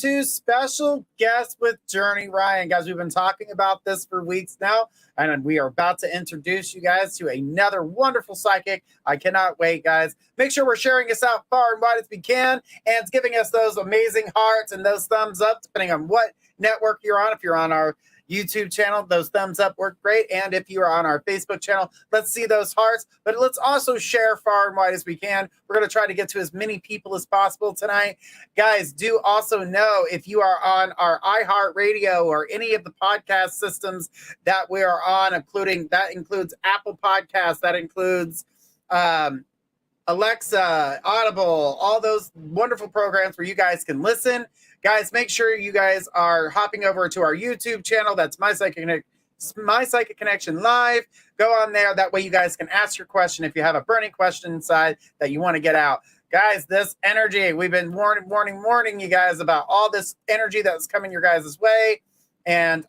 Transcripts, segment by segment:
To special guest with Journey Ryan. Guys, we've been talking about this for weeks now, and we are about to introduce you guys to another wonderful psychic. I cannot wait, guys. Make sure we're sharing this out far and wide as we can, and giving us those amazing hearts and those thumbs up, depending on what network you're on. If you're on our YouTube channel, those thumbs up work great. And if you are on our Facebook channel, let's see those hearts. But let's also share far and wide as we can. We're going to try to get to as many people as possible tonight. Guys, do also know if you are on our iHeartRadio or any of the podcast systems that we are on, that includes Apple Podcasts, that includes Alexa, Audible, all those wonderful programs where you guys can listen. Guys, make sure you guys are hopping over to our YouTube channel. That's My Psychic Connection Live. Go on there. That way you guys can ask your question if you have a burning question inside that you want to get out. Guys, this energy, we've been warning you guys about all this energy that's coming your guys' way. And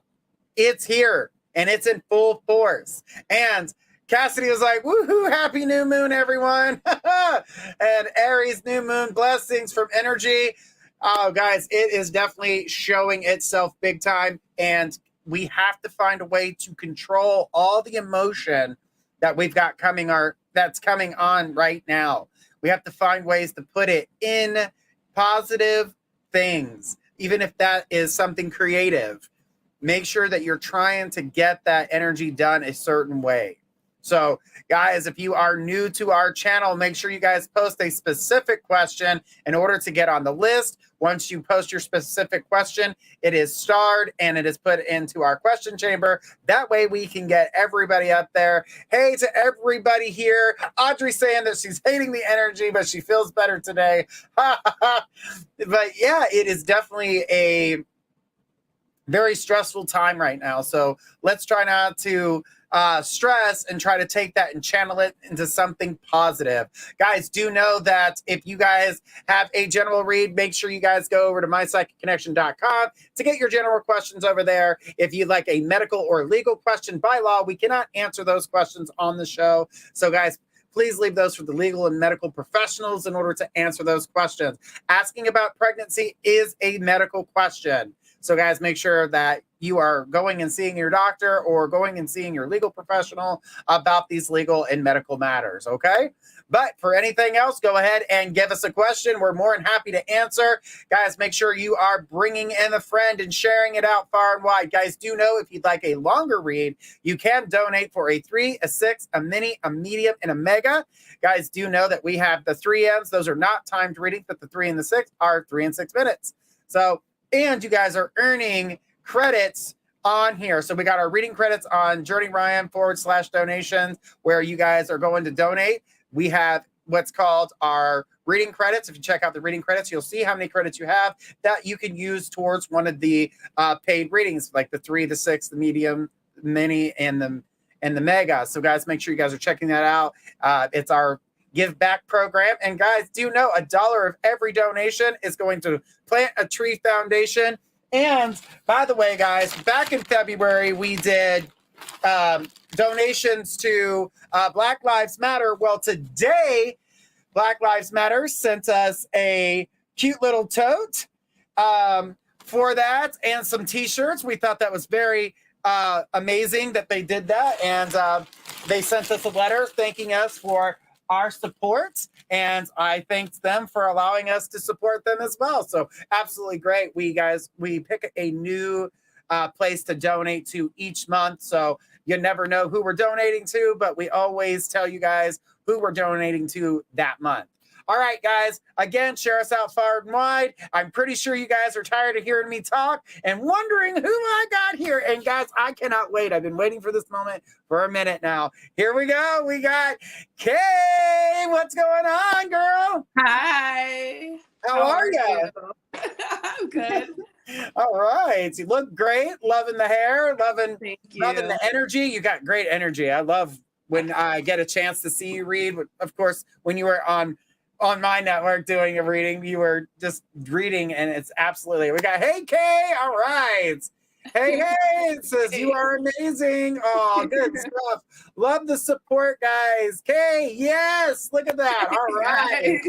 it's here. And it's in full force. And Cassidy was like, woohoo, happy new moon, everyone. And Aries new moon blessings from energy. Oh, guys, it is definitely showing itself big time. And we have to find a way to control all the emotion that we've got that's coming on right now. We have to find ways to put it in positive things, even if that is something creative. Make sure that you're trying to get that energy done a certain way. So, guys, if you are new to our channel, make sure you guys post a specific question in order to get on the list. Once you post your specific question, it is starred and it is put into our question chamber. That way we can get everybody up there. Hey to everybody here. Audrey saying that she's hating the energy, but she feels better today. But yeah, it is definitely a very stressful time right now. So let's try not to stress and try to take that and channel it into something positive. Guys, do know that if you guys have a general read, make sure you guys go over to mypsychicconnection.com to get your general questions over there. If you'd like a medical or legal question, by law, we cannot answer those questions on the show. So guys, please leave those for the legal and medical professionals in order to answer those questions. Asking about pregnancy is a medical question. So guys, make sure that you are going and seeing your doctor or going and seeing your legal professional about these legal and medical matters, okay? But for anything else, go ahead and give us a question. We're more than happy to answer. Guys, make sure you are bringing in a friend and sharing it out far and wide. Guys, do know if you'd like a longer read, you can donate for a 3, a 6, a mini, a medium, and a mega. Guys, do know that we have the 3Ms. Those are not timed readings, but the 3 and the 6 are 3 and 6 minutes. So, and you guys are earning credits on here. So we got our reading credits on Journey Ryan /donations, where you guys are going to donate. We have what's called our reading credits. If you check out the reading credits, you'll see how many credits you have that you can use towards one of the paid readings, like the 3, the 6, the medium, mini, and the mega. So guys, make sure you guys are checking that out. It's our give back program. And guys, do know $1 of every donation is going to Plant a Tree Foundation. And by the way, guys, back in February, we did donations to Black Lives Matter. Well, today, Black Lives Matter sent us a cute little tote for that and some t-shirts. We thought that was very amazing that they did that. And they sent us a letter thanking us for our support, and I thanked them for allowing us to support them as well. So absolutely great. We pick a new place to donate to each month. So you never know who we're donating to, but we always tell you guys who we're donating to that month. All right, guys, again, share us out far and wide. I'm pretty sure you guys are tired of hearing me talk and wondering who I got here. And guys, I cannot wait. I've been waiting for this moment for a minute now. Here we go. We got Kay. What's going on, girl? Hi. How are you? I'm good. All right. You look great. Loving the hair. Loving Thank you. Loving the energy. You got great energy. I love when I get a chance to see you read. Of course, when you were on my network doing a reading, you were just reading, and it's absolutely. We got hey Kay, all right. Hey, it says you are amazing. Oh, good stuff. Love the support, guys. Kay, yes, look at that. All right.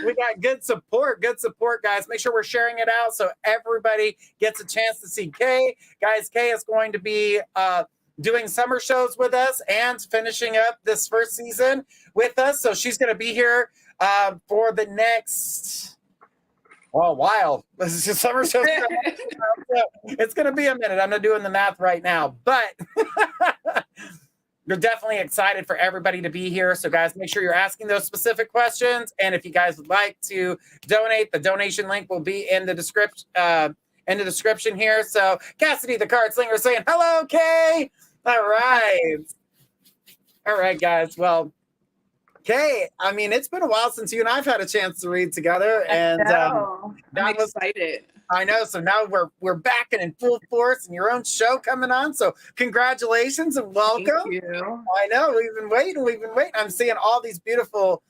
We got good support, guys. Make sure we're sharing it out so everybody gets a chance to see Kay. Guys, Kay is going to be doing summer shows with us and finishing up this first season with us. So she's going to be here for the next while. This is just summer shows. It's going to be a minute. I'm not doing the math right now, but you're definitely excited for everybody to be here. So guys, make sure you're asking those specific questions. And if you guys would like to donate, the donation link will be in the description here. So Cassidy, the card slinger, is saying, hello, Kay. All right, guys. Well, Kay, I mean, it's been a while since you and I've had a chance to read together, and I'm excited. I know. So now we're back and in full force, and your own show coming on. So congratulations and welcome. Thank you. I know we've been waiting. I'm seeing all these beautiful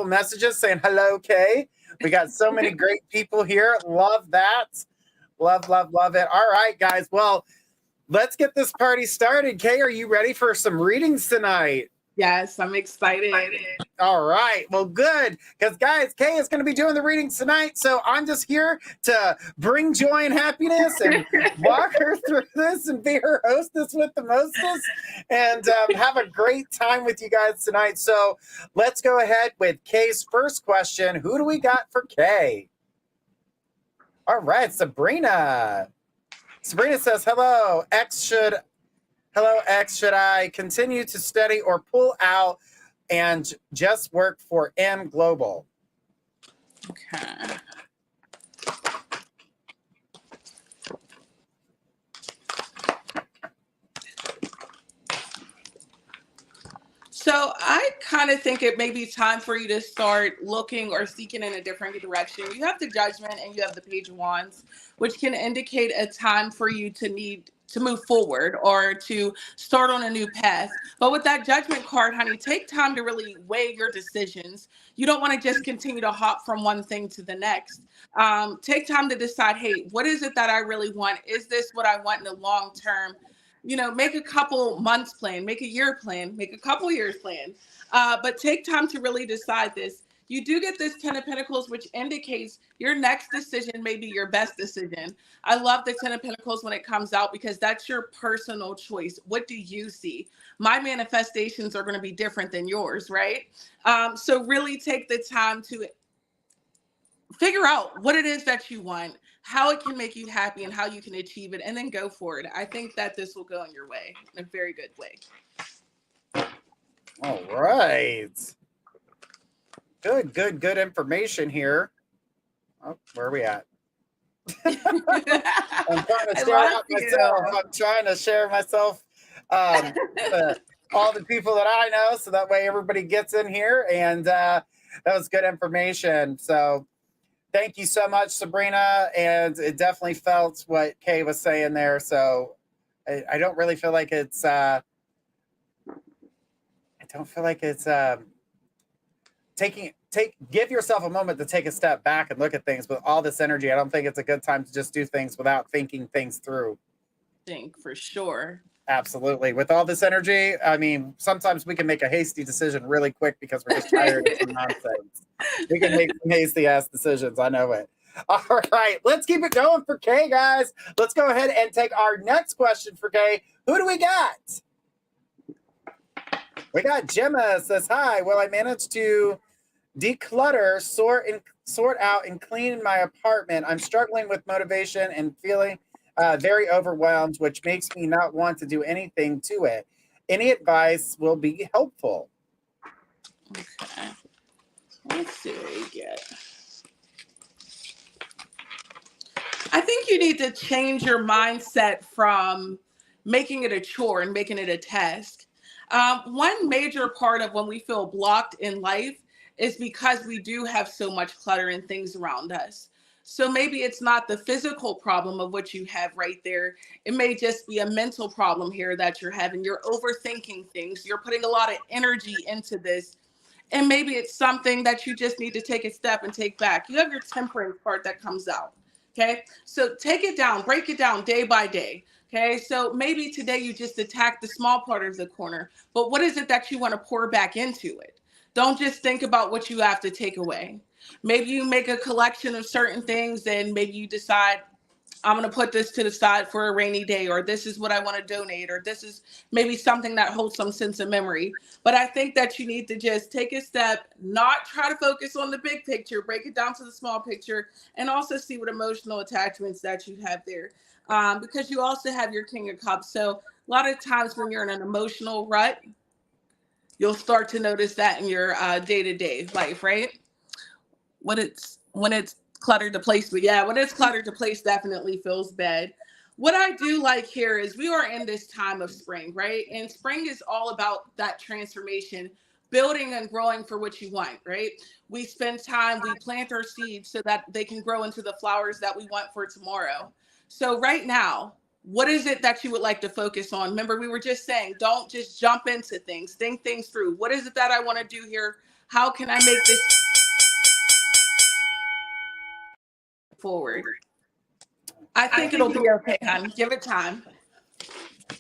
messages saying hello, Kay. We got so many great people here. Love that. Love it. All right, guys. Well, let's get this party started. Kay, are you ready for some readings tonight? Yes, I'm excited. All right. Well, good. Because, guys, Kay is going to be doing the readings tonight. So I'm just here to bring joy and happiness and walk her through this and be her hostess with the mostest and have a great time with you guys tonight. So let's go ahead with Kay's first question. Who do we got for Kay? All right. Sabrina. Sabrina says, hello, should I continue to study or pull out and just work for M Global? Okay. So I kind of think it may be time for you to start looking or seeking in a different direction. You have the Judgment and you have the Page of Wands, which can indicate a time for you to need to move forward or to start on a new path. But with that Judgment card, honey, take time to really weigh your decisions. You don't want to just continue to hop from one thing to the next. Take time to decide, hey, what is it that I really want? Is this what I want in the long term? You know, make a couple months plan, make a year plan, make a couple years plan. But take time to really decide this. You do get this 10 of Pentacles, which indicates your next decision may be your best decision. I love the 10 of Pentacles when it comes out because that's your personal choice. What do you see? My manifestations are going to be different than yours, right? So really take the time to figure out what it is that you want, how it can make you happy, and how you can achieve it, and then go for it. I think that this will go in your way, in a very good way. All right. Good information here. Oh, where are we at? I'm trying to share out myself. I'm trying to share myself all the people that I know, so that way everybody gets in here. And that was good information. So thank you so much, Sabrina. And it definitely felt what Kay was saying there. So I don't really feel like it's give yourself a moment to take a step back and look at things with all this energy. I don't think it's a good time to just do things without thinking things through. Think for sure. Absolutely. With all this energy, I mean, sometimes we can make a hasty decision really quick because we're just tired of some nonsense. We can make some hasty ass decisions. I know it. All right, let's keep it going for Kay, guys. Let's go ahead and take our next question for Kay. Who do we got? We got Gemma says, hi, will I manage to declutter, sort out, and clean my apartment? I'm struggling with motivation and feeling very overwhelmed, which makes me not want to do anything to it. Any advice will be helpful. Okay. Let's see what we get. I think you need to change your mindset from making it a chore and making it a task. One major part of when we feel blocked in life is because we do have so much clutter and things around us. So maybe it's not the physical problem of what you have right there. It may just be a mental problem here that you're having. You're overthinking things. You're putting a lot of energy into this. And maybe it's something that you just need to take a step and take back. You have your temperance part that comes out. Okay. So take it down, break it down day by day. Okay. So maybe today you just attack the small part of the corner, but what is it that you want to pour back into it? Don't just think about what you have to take away. Maybe you make a collection of certain things and maybe you decide, I'm going to put this to the side for a rainy day, or this is what I want to donate, or this is maybe something that holds some sense of memory. But I think that you need to just take a step, not try to focus on the big picture, break it down to the small picture, and also see what emotional attachments that you have there. Because you also have your King of Cups. So a lot of times when you're in an emotional rut, you'll start to notice that in your day-to-day life, right? When it's cluttered to place, but yeah, when it's cluttered to place, definitely feels bad. What I do like here is we are in this time of spring, right? And spring is all about that transformation, building and growing for what you want, right? We spend time, we plant our seeds so that they can grow into the flowers that we want for tomorrow. So right now, what is it that you would like to focus on? Remember, we were just saying, don't just jump into things, think things through. What is it that I want to do here? How can I make this forward? I think it'll be okay, hon. Give it time.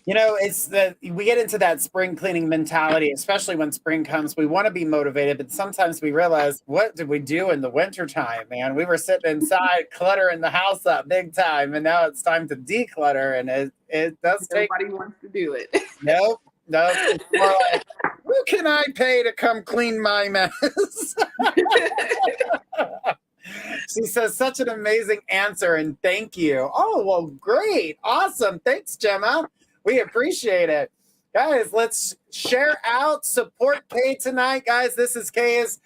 You know, it's that we get into that spring cleaning mentality, especially when spring comes. We want to be motivated, but sometimes we realize, what did we do in the wintertime, man? We were sitting inside cluttering the house up big time, and now it's time to declutter, and it does take. Nobody wants to do it. Nope. It's more like, who can I pay to come clean my mess? She says, such an amazing answer, and thank you. Oh, well, great. Awesome. Thanks, Gemma. We appreciate it. Guys, let's share out, support Kay tonight. Guys, this is Kay's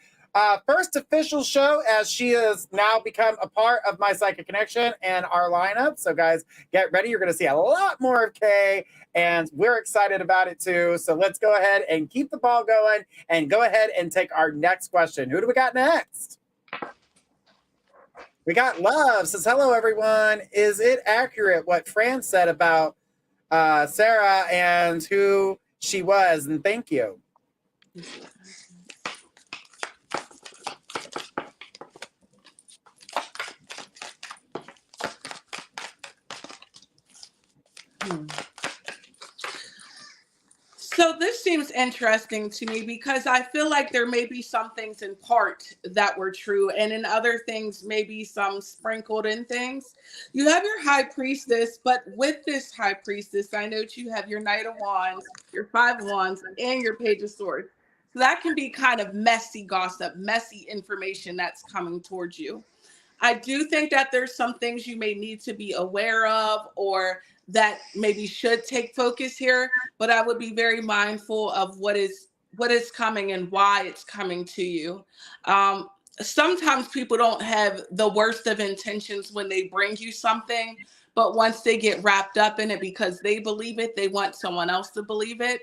first official show, as she has now become a part of My Psychic Connection and our lineup. So, guys, get ready. You're going to see a lot more of Kay, and we're excited about it too. So let's go ahead and keep the ball going and go ahead and take our next question. Who do we got next? We got Love. Says, hello, everyone. Is it accurate what Fran said about Sarah and who she was? And thank you. So this seems interesting to me because I feel like there may be some things in part that were true, and in other things, maybe some sprinkled in things. You have your High Priestess, but with this High Priestess, I note you have your Knight of Wands, your Five of Wands, and your Page of Swords. So that can be kind of messy gossip, messy information that's coming towards you. I do think that there's some things you may need to be aware of, or that maybe should take focus here, but I would be very mindful of what is coming and why it's coming to you. Sometimes people don't have the worst of intentions when they bring you something, but once they get wrapped up in it because they believe it, they want someone else to believe it.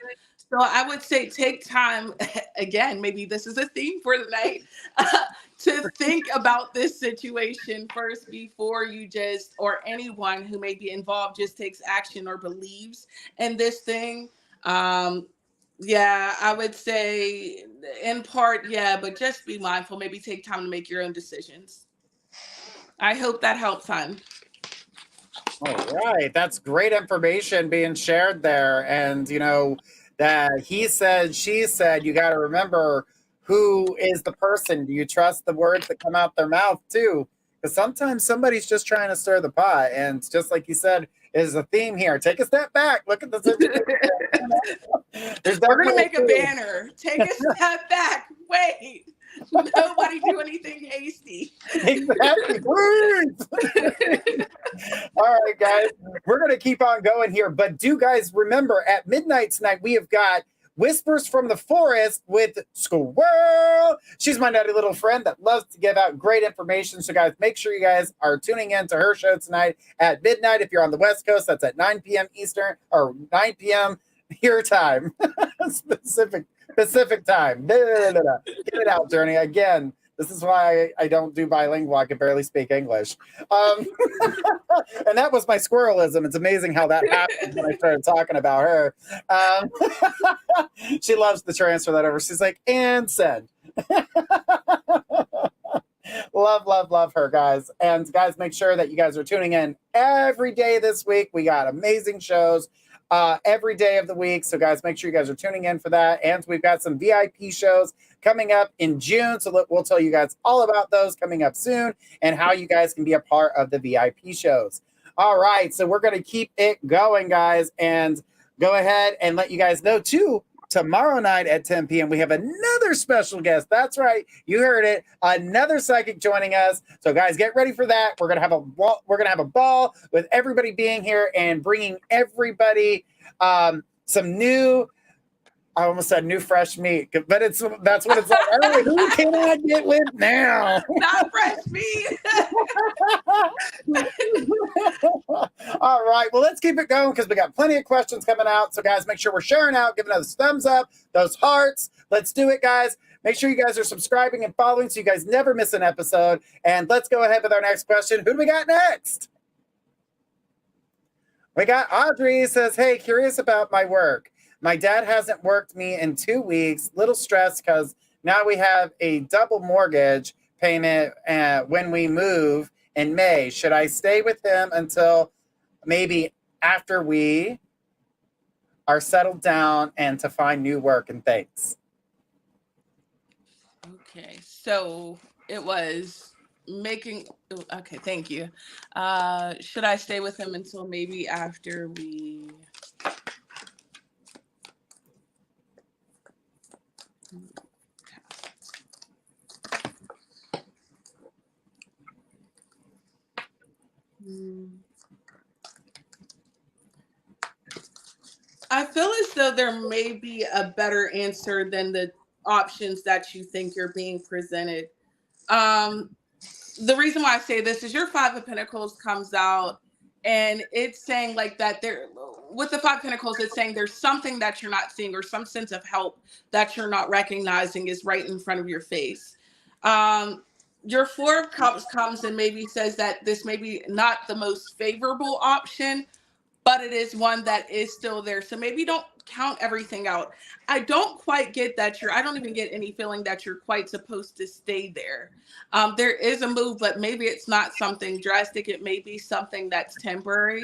So I would say take time, again, maybe this is a theme for the night, to think about this situation first before you just, or anyone who may be involved just takes action or believes in this thing. Yeah, I would say in part, yeah, but just be mindful. Maybe take time to make your own decisions. I hope that helps, hon. All right. That's great information being shared there. And, you know, that he said, she said, you got to remember who is the person. Do you trust the words that come out their mouth too? Because sometimes somebody's just trying to stir the pot. And just like you said, is a theme here. Take a step back. Look at the. We're going to make a banner. Take a step back. Wait. Nobody do anything hasty. Exactly. All right, guys. We're going to keep on going here. But do guys remember, at midnight tonight, we have got Whispers from the Forest with Squirrel. She's my nutty little friend that loves to give out great information. So, guys, make sure you guys are tuning in to her show tonight at midnight. If you're on the West Coast, that's at 9 p.m. Eastern or 9 p.m. your time. Pacific time. Get it out, Journey. Again, This is why I don't do bilingual. I can barely speak English. And that was my squirrelism. It's amazing how that happened when I started talking about her. Um, she loves to transfer that over. She's like, and send. Love her, guys. And guys, make sure that you guys are tuning in every day this week. We got amazing shows every day of the week. So guys, make sure you guys are tuning in for that. And we've got some VIP shows coming up in June. So we'll tell you guys all about those coming up soon and how you guys can be a part of the VIP shows. All right. So we're going to keep it going, guys, and go ahead and let you guys know too. Tomorrow night at 10 p.m., we have another special guest. That's right. You heard it. Another psychic joining us. So guys, get ready for that. We're going to have a ball with everybody being here and bringing everybody some new, I almost said new fresh meat, but that's what it's like. All right, who can I get with now? Not fresh meat. All right, well, let's keep it going because we got plenty of questions coming out. So guys, make sure we're sharing out, giving those thumbs up, those hearts. Let's do it, guys. Make sure you guys are subscribing and following so you guys never miss an episode. And let's go ahead with our next question. Who do we got next? We got Audrey. Says, hey, curious about my work. My dad hasn't worked me in 2 weeks. Little stressed because now we have a double mortgage payment when we move in May. Should I stay with him until maybe after we are settled down and to find new work and things? Okay, so it was making. Okay, thank you. Should I stay with him until maybe after we? I feel as though there may be a better answer than the options that you think you're being presented. The reason why I say this is your Five of Pentacles comes out and it's saying like that there with the Five of Pentacles, it's saying there's something that you're not seeing or some sense of help that you're not recognizing is right in front of your face. Your Four of Cups comes and maybe says that this may be not the most favorable option, but it is one that is still there. So maybe don't count everything out. I don't quite get that I don't even get any feeling that you're quite supposed to stay there. There is a move, but maybe it's not something drastic. It may be something that's temporary.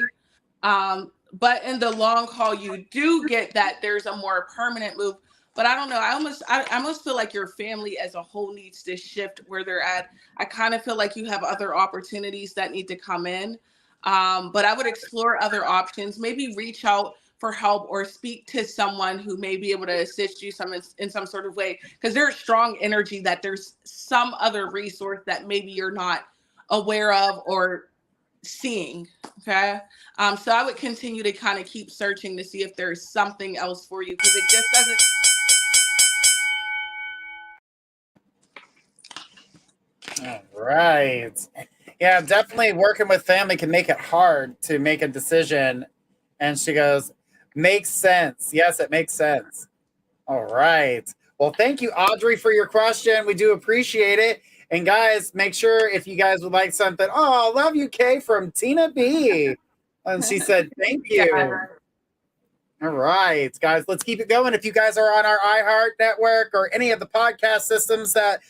But in the long haul, you do get that there's a more permanent move. But I don't know. I almost feel like your family as a whole needs to shift where they're at. I kind of feel like you have other opportunities that need to come in. But I would explore other options, maybe reach out for help or speak to someone who may be able to assist you in some sort of way, because there's strong energy that there's some other resource that maybe you're not aware of or seeing. Okay. So I would continue to kind of keep searching to see if there's something else for you, because it just doesn't. All right. Yeah, definitely working with family can make it hard to make a decision. And she goes, makes sense. Yes, it makes sense. All right. Well, thank you, Audrey, for your question. We do appreciate it. And guys, make sure if you guys would like something. Oh, love you, Kay, from Tina B. And she said, thank you. Yeah. All right, guys, let's keep it going. If you guys are on our iHeart network or any of the podcast systems that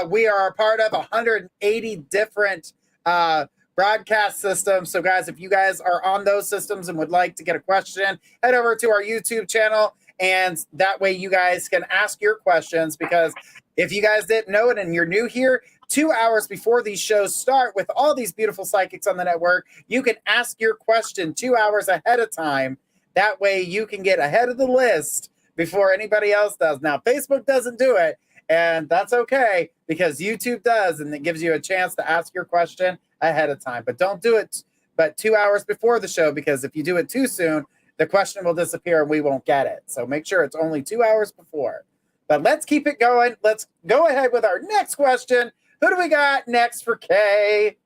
we are a part of, 180 different broadcast systems. So, guys, if you guys are on those systems and would like to get a question, head over to our YouTube channel. And that way you guys can ask your questions, because if you guys didn't know it and you're new here, 2 hours before these shows start with all these beautiful psychics on the network, you can ask your question 2 hours ahead of time. That way you can get ahead of the list before anybody else does. Now, Facebook doesn't do it, and that's okay because YouTube does, and it gives you a chance to ask your question ahead of time. But don't do it but 2 hours before the show, because if you do it too soon, the question will disappear and we won't get it. So make sure it's only 2 hours before. But let's keep it going. Let's go ahead with our next question. Who do we got next for Kay?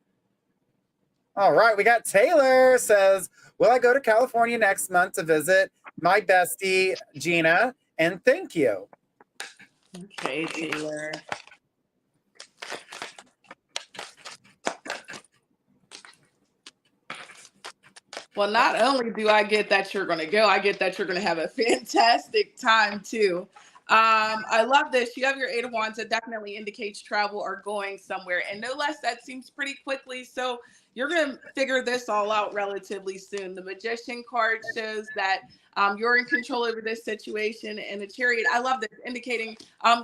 All right, we got Taylor. Says, will I go to California next month to visit my bestie, Gina? And thank you. Okay, Taylor. Well, not only do I get that you're going to go, I get that you're going to have a fantastic time too. I love this. You have your Eight of Wands that definitely indicates travel or going somewhere. And no less, that seems pretty quickly. So you're going to figure this all out relatively soon. The Magician card shows that you're in control over this situation. And the Chariot, I love this, indicating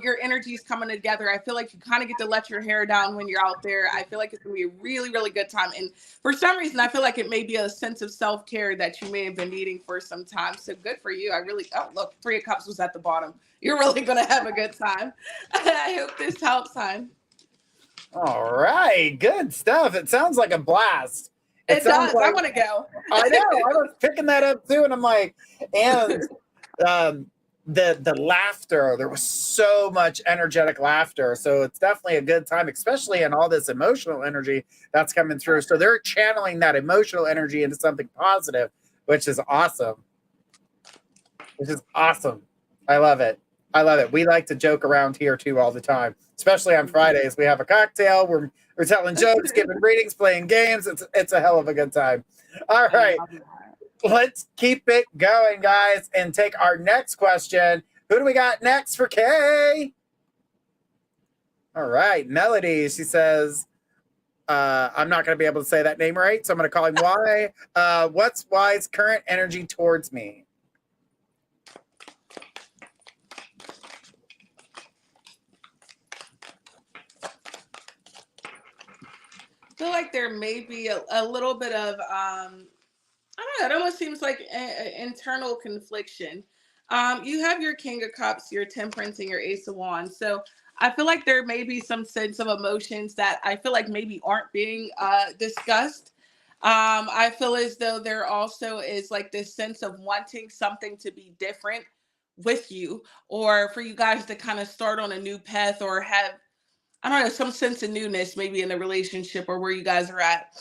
your energy is coming together. I feel like you kind of get to let your hair down when you're out there. I feel like it's going to be a really, really good time. And for some reason, I feel like it may be a sense of self-care that you may have been needing for some time. So good for you. Oh, look, Three of Cups was at the bottom. You're really going to have a good time. I hope this helps, hon. All right. Good stuff. It sounds like a blast. It does. Like, I want to go. I know. I was picking that up too. And I'm like, and the laughter, there was so much energetic laughter. So it's definitely a good time, especially in all this emotional energy that's coming through. So they're channeling that emotional energy into something positive, which is awesome. I love it. We like to joke around here too all the time, especially on Fridays. We have a cocktail. We're telling jokes, giving readings, playing games. It's a hell of a good time. All right. Let's keep it going, guys, and take our next question. Who do we got next for Kay? All right, Melody. She says, I'm not going to be able to say that name right, so I'm going to call him Y. What's Y's current energy towards me? I feel like there may be a little bit of I don't know, it almost seems like internal confliction. You have your King of Cups, your Temperance, and your Ace of Wands. So I feel like there may be some sense of emotions that I feel like maybe aren't being discussed. I feel as though there also is like this sense of wanting something to be different with you, or for you guys to kind of start on a new path or have, I don't know, some sense of newness maybe in the relationship or where you guys are at.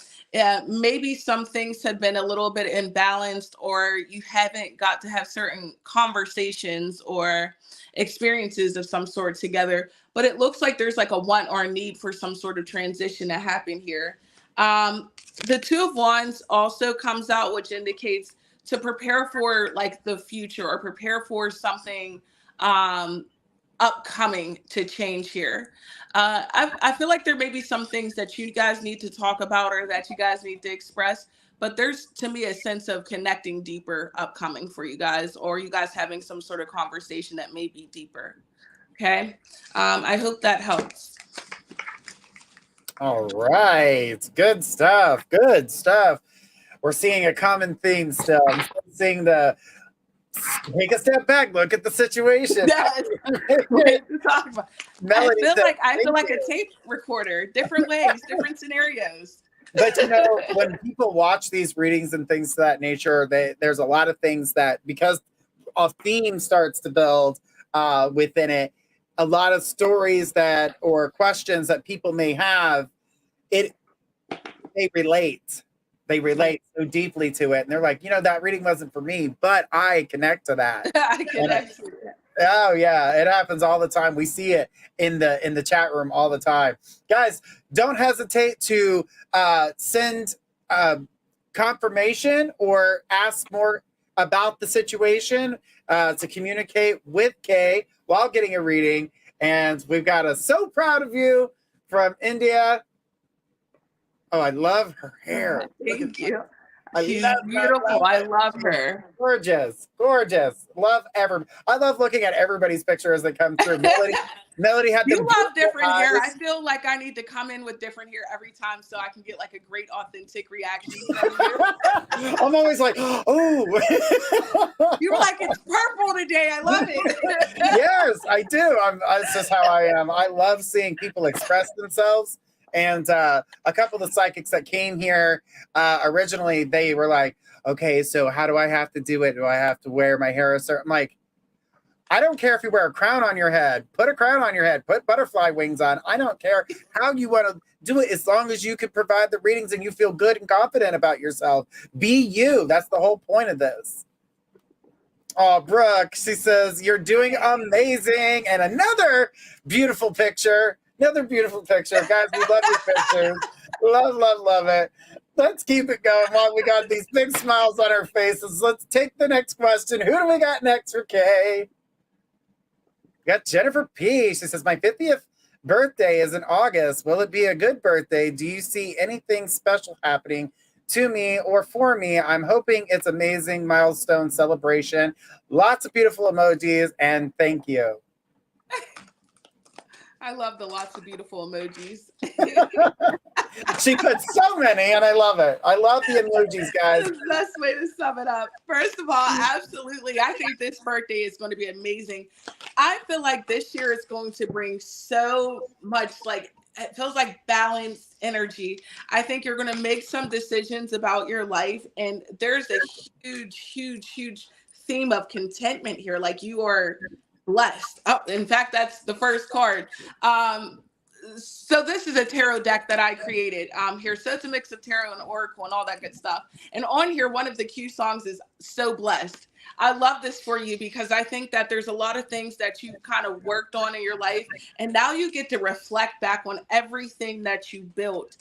Maybe some things have been a little bit imbalanced, or you haven't got to have certain conversations or experiences of some sort together. But it looks like there's like a want or a need for some sort of transition to happen here. The Two of Wands also comes out, which indicates to prepare for like the future or prepare for something upcoming to change here. I feel like there may be some things that you guys need to talk about or that you guys need to express, but there's to me a sense of connecting deeper upcoming for you guys, or you guys having some sort of conversation that may be deeper. Okay. I hope that helps. All right. Good stuff. We're seeing a common theme still. I'm seeing take a step back, look at the situation. Yes. Melody, I feel like a tape recorder, different ways, different scenarios. But when people watch these readings and things of that nature, there's a lot of things that, because a theme starts to build within it, a lot of stories or questions that people may have, they relate so deeply to it, and they're like, that reading wasn't for me, but I connect to that. I connect to it. Oh yeah, it happens all the time. We see it in the chat room all the time. Guys, don't hesitate to send confirmation or ask more about the situation to communicate with Kay while getting a reading. And we've got a "so proud of you" from India. Oh, I love her hair. Thank you. She's beautiful. I love her. Gorgeous. I love looking at everybody's picture as they come through. Melody had You love different hair. I feel like I need to come in with different hair every time so I can get like a great authentic reaction from you. I'm always like, oh. You're like, it's purple today. I love it. Yes, I do. That's just how I am. I love seeing people express themselves. And a couple of the psychics that came here originally, they were like, okay, so how do I have to do it? Do I have to wear my hair a certain? I'm like, I don't care if you wear a crown on your head. Put a crown on your head. Put butterfly wings on. I don't care how you want to do it, as long as you can provide the readings and you feel good and confident about yourself. Be you. That's the whole point of this. Oh, Brooke, she says, you're doing amazing. And another beautiful picture. Guys, we love your pictures. Love it. Let's keep it going while we got these big smiles on our faces. Let's take the next question. Who do we got next for Kay? We got Jennifer P. She says, my 50th birthday is in August. Will it be a good birthday? Do you see anything special happening to me or for me? I'm hoping it's amazing milestone celebration. Lots of beautiful emojis and thank you. I love the lots of beautiful emojis. She put so many, and I love it. I love the emojis, guys. That's the best way to sum it up. First of all, absolutely. I think this birthday is going to be amazing. I feel like this year is going to bring so much, like, it feels like balanced energy. I think you're going to make some decisions about your life, and there's a huge theme of contentment here. Like, you are blessed. Oh, in fact, that's the first card. So this is a tarot deck that I created here. So it's a mix of tarot and oracle and all that good stuff. And on here, one of the cue songs is So Blessed. I love this for you because I think that there's a lot of things that you kind of worked on in your life. And now you get to reflect back on everything that you built.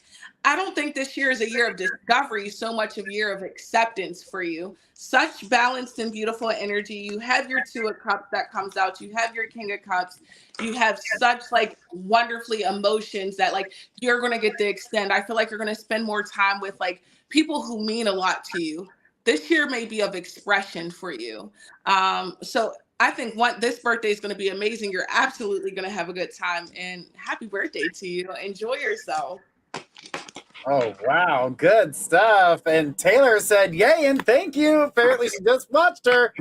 I don't think this year is a year of discovery, so much of a year of acceptance for you. Such balanced and beautiful energy. You have your Two of Cups that comes out. You have your King of Cups. You have such like wonderfully emotions that like you're going to get to extend. I feel like you're going to spend more time with like people who mean a lot to you. This year may be of expression for you. So I think this birthday is going to be amazing. You're absolutely going to have a good time, and happy birthday to you. Enjoy yourself. Oh, wow. Good stuff. And Taylor said, yay, and thank you. Apparently she just watched her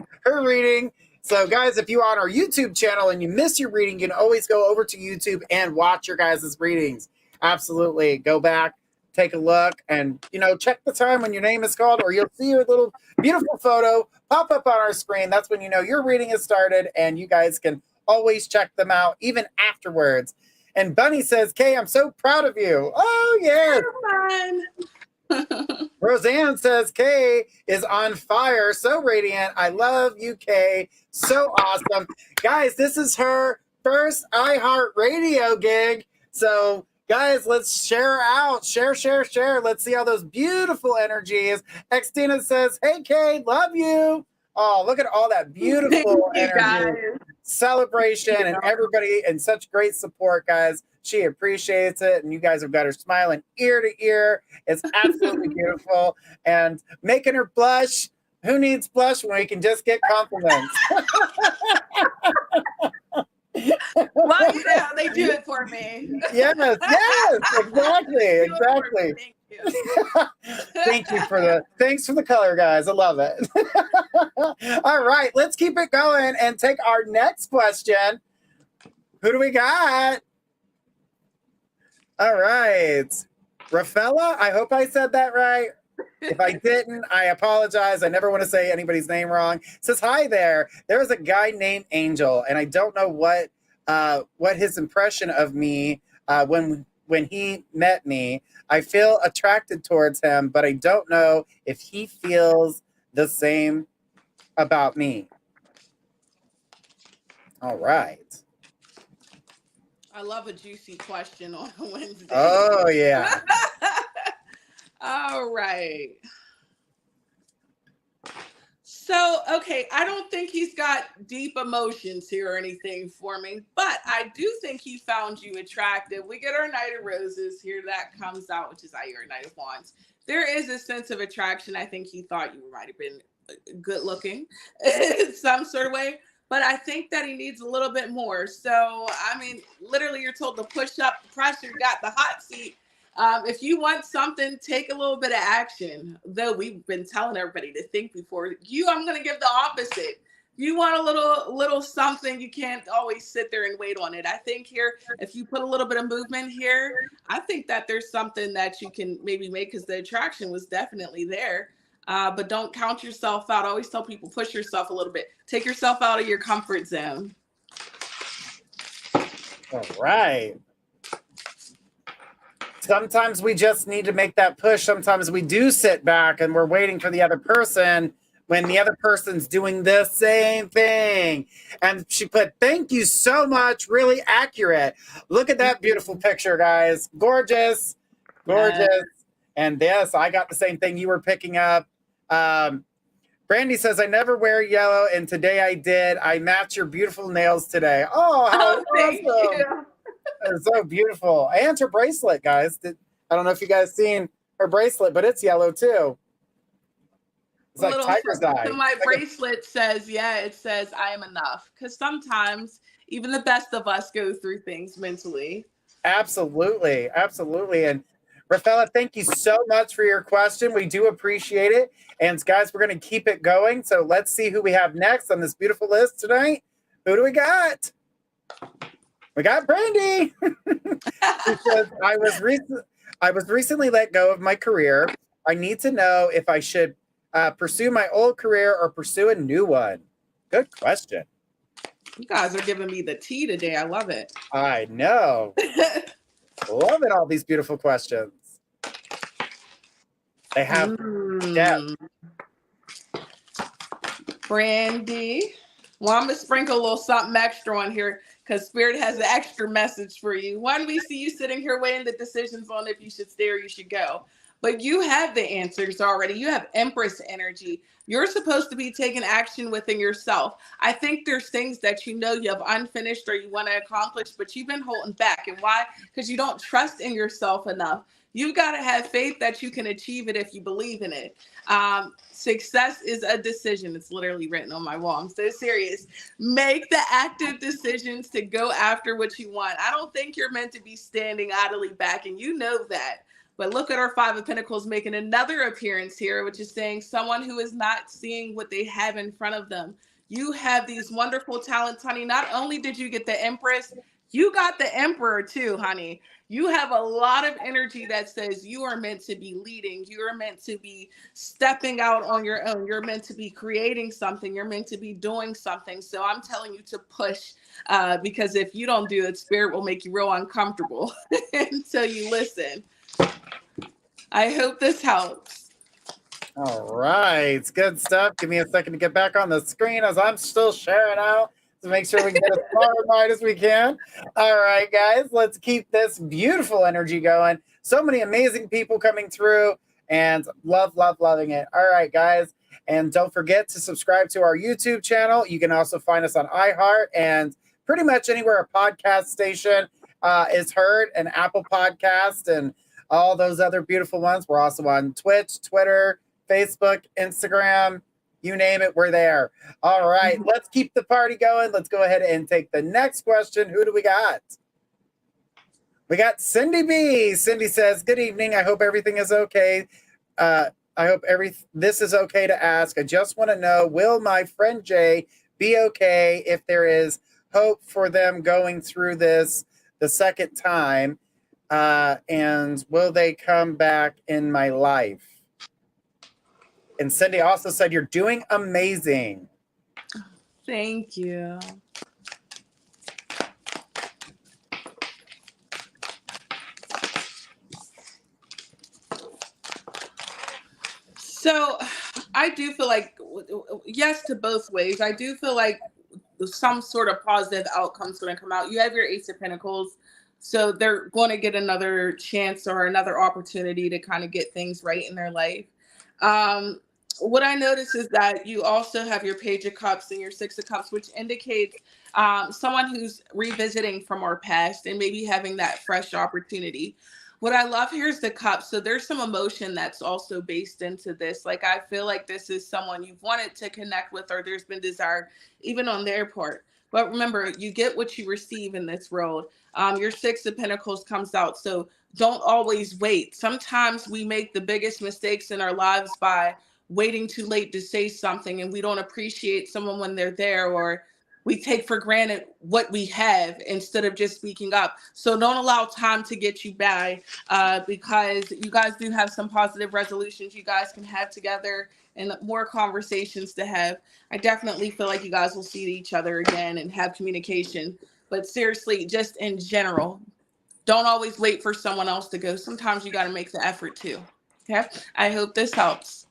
reading. So guys, if you're on our YouTube channel and you miss your reading, you can always go over to YouTube and watch your guys' readings. Absolutely. Go back, take a look, and, check the time when your name is called, or you'll see your little beautiful photo pop up on our screen. That's when you know your reading has started, and you guys can always check them out, even afterwards. And Bunny says, Kay, I'm so proud of you. Oh, yes. Roseanne says, Kay is on fire. So radiant. I love you, Kay. So awesome. Guys, this is her first iHeartRadio gig. So, guys, let's share out. Share. Let's see all those beautiful energies. Xtina says, hey, Kay, love you. Oh, look at all that beautiful energy. Guys. Celebration and everybody and such great support, guys. She appreciates it, and you guys have got her smiling ear to ear. It's absolutely beautiful and making her blush. Who needs blush when we can just get compliments? Well, they do it for me. Yes, exactly. Thank you. Thanks for the color, guys. I love it. All right, let's keep it going and take our next question. Who do we got? All right. Rafaela, I hope I said that right. If I didn't, I apologize. I never want to say anybody's name wrong. Says, hi there. There's a guy named Angel, and I don't know what his impression of me when he met me. I feel attracted towards him, but I don't know if he feels the same about me. All right. I love a juicy question on a Wednesday. Oh, yeah. All right. So, okay, I don't think he's got deep emotions here or anything for me, but I do think he found you attractive. We get our Knight of Roses here. That comes out, which is your Knight of Wands. There is a sense of attraction. I think he thought you might have been good looking in some sort of way. But I think that he needs a little bit more. So, I mean, literally you're told to push up the pressure, got the hot seat. If you want something, take a little bit of action. Though we've been telling everybody to think before I'm going to give the opposite. You want a little something, you can't always sit there and wait on it. I think here, if you put a little bit of movement here, I think that there's something that you can maybe make because the attraction was definitely there. But don't count yourself out. I always tell people, push yourself a little bit. Take yourself out of your comfort zone. All right. Sometimes we just need to make that push. Sometimes we do sit back and we're waiting for the other person when the other person's doing the same thing. And she put, thank you so much. Really accurate. Look at that beautiful picture, guys. Gorgeous. Gorgeous. And yes, I got the same thing you were picking up. Brandy says, I never wear yellow, and today I did. I match your beautiful nails today. Oh, how Thank awesome. you. It's so beautiful. And her bracelet, guys. I don't know if you guys seen her bracelet, but it's yellow too. It's like tiger's eye. So my bracelet says, it says I am enough. Because sometimes even the best of us go through things mentally. Absolutely. Absolutely. And Rafaela, thank you so much for your question. We do appreciate it. And guys, we're going to keep it going. So let's see who we have next on this beautiful list tonight. Who do we got? We got Brandy. She says, I was recently let go of my career. I need to know if I should pursue my old career or pursue a new one. Good question. You guys are giving me the tea today. I love it. I know. Loving all these beautiful questions. They have depth. Brandy. Well, I'm going to sprinkle a little something extra on here because Spirit has an extra message for you. One, we see you sitting here weighing the decisions on if you should stay or you should go. But you have the answers already. You have Empress energy. You're supposed to be taking action within yourself. I think there's things that you know you have unfinished or you want to accomplish, but you've been holding back. And why? Because you don't trust in yourself enough. You've got to have faith that you can achieve it if you believe in it. Success is a decision. It's literally written on my wall. I'm so serious. Make the active decisions to go after what you want. I don't think you're meant to be standing idly back, and you know that. But look at our Five of Pentacles making another appearance here, which is saying someone who is not seeing what they have in front of them. You have these wonderful talents, honey. Not only did you get the Empress, you got the Emperor too, honey. You have a lot of energy that says you are meant to be leading. You are meant to be stepping out on your own. You're meant to be creating something. You're meant to be doing something. So I'm telling you to push because if you don't do it, Spirit will make you real uncomfortable until you listen. I hope this helps. All right. Good stuff. Give me a second to get back on the screen as I'm still sharing out to make sure we can get as far right as we can. All right, guys, let's keep this beautiful energy going. So many amazing people coming through and loving it. All right, guys. And don't forget to subscribe to our YouTube channel. You can also find us on iHeart and pretty much anywhere a podcast station is heard, an Apple Podcast and all those other beautiful ones. We're also on Twitch, Twitter, Facebook, Instagram, you name it, we're there. All right, let's keep the party going. Let's go ahead and take the next question. Who do we got? We got Cindy B. Cindy says, good evening. I hope everything is okay. I hope this is okay to ask. I just want to know, will my friend Jay be okay if there is hope for them going through this the second time? And will they come back in my life? And Cindy also said, you're doing amazing. Thank you. So I do feel like, yes to both ways. I do feel like some sort of positive outcome is going to come out. You have your Ace of Pentacles. So they're going to get another chance or another opportunity to kind of get things right in their life. What I notice is that you also have your Page of Cups and your Six of Cups, which indicates someone who's revisiting from our past and maybe having that fresh opportunity. What I love here is the Cups. So there's some emotion that's also based into this. Like, I feel like this is someone you've wanted to connect with, or there's been desire even on their part. But remember, you get what you receive in this world. Your Six of Pentacles comes out. So don't always wait. Sometimes we make the biggest mistakes in our lives by waiting too late to say something, and we don't appreciate someone when they're there, or we take for granted what we have instead of just speaking up. So don't allow time to get you by because you guys do have some positive resolutions you guys can have together and more conversations to have. I definitely feel like you guys will see each other again and have communication. But seriously, just in general, don't always wait for someone else to go. Sometimes you got to make the effort too. Okay. I hope this helps.